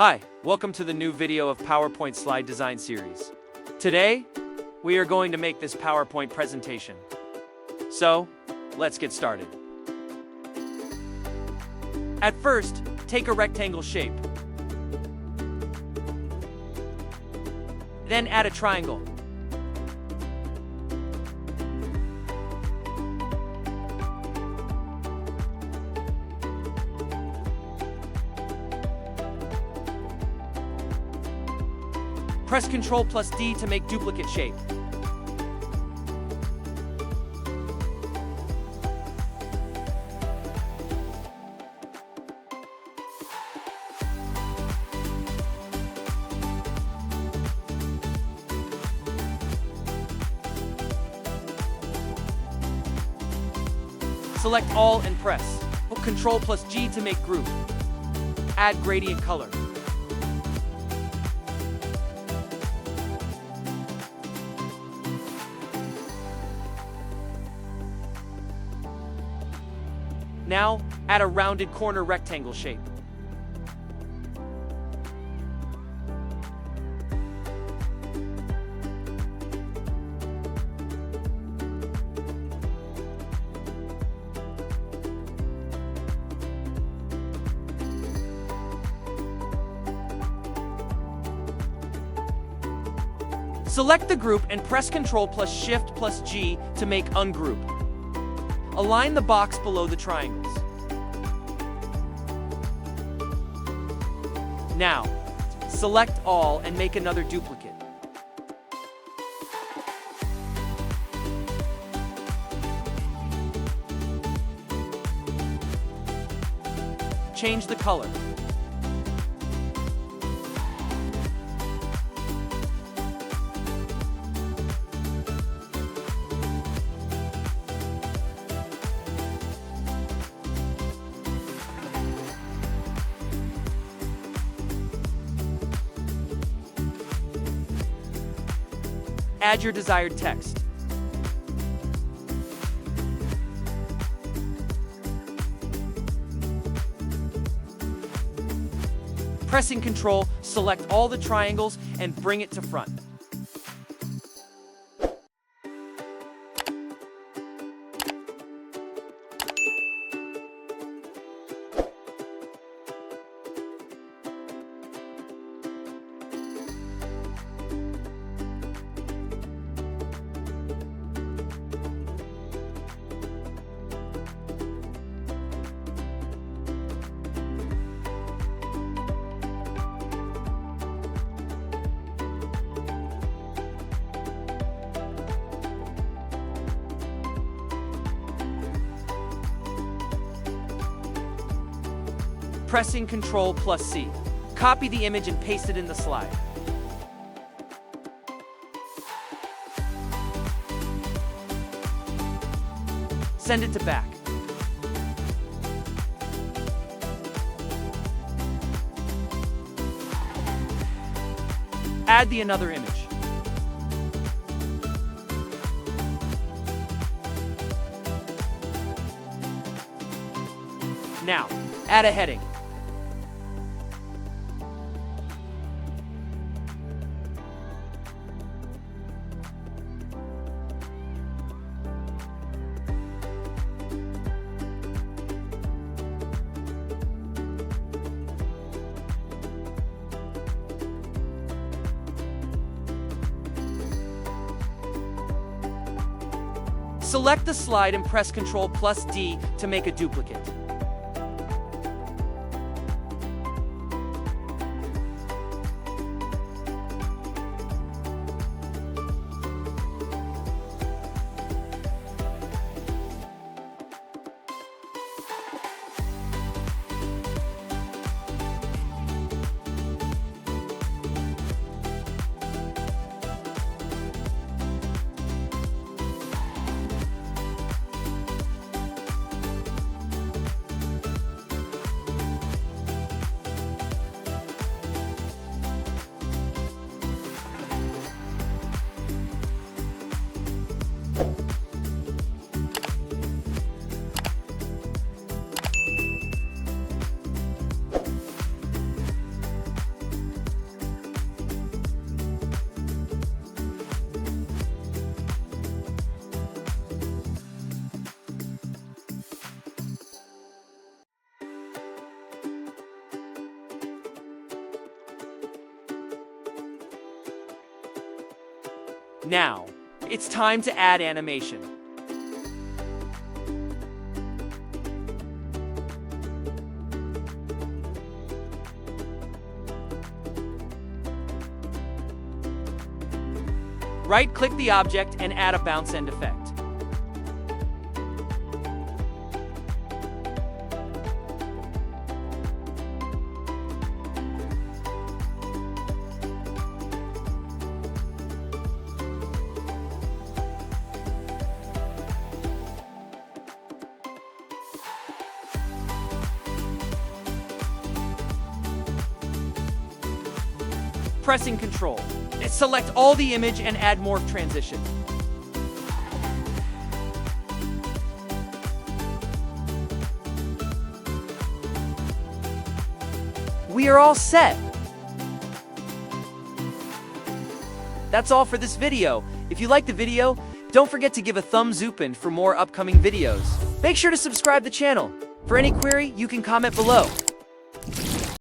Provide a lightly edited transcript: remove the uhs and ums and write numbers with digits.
Hi, welcome to the new video of PowerPoint slide design series. Today, we are going to make this PowerPoint presentation. So, let's get started. At first, take a rectangle shape. Then add a triangle. Press Ctrl+D to make duplicate shape. Select all and press Ctrl+G to make group. Add gradient color. Now, add a rounded corner rectangle shape. Select the group and press Ctrl+Shift+G to make ungroup. Align the box below the triangles. Now, select all and make another duplicate. Change the color. Add your desired text. Pressing Ctrl, select all the triangles and bring it to front. Pressing Ctrl+C. Copy the image and paste it in the slide. Send it to back. Add the another image. Now, add a heading. Select the slide and press Ctrl+D to make a duplicate. Now, it's time to add animation. Right-click the object and add a bounce end effect. Pressing Ctrl. Select all the image and add Morph Transition. We are all set. That's all for this video. If you liked the video, don't forget to give a thumbs up for more upcoming videos. Make sure to subscribe the channel. For any query, you can comment below.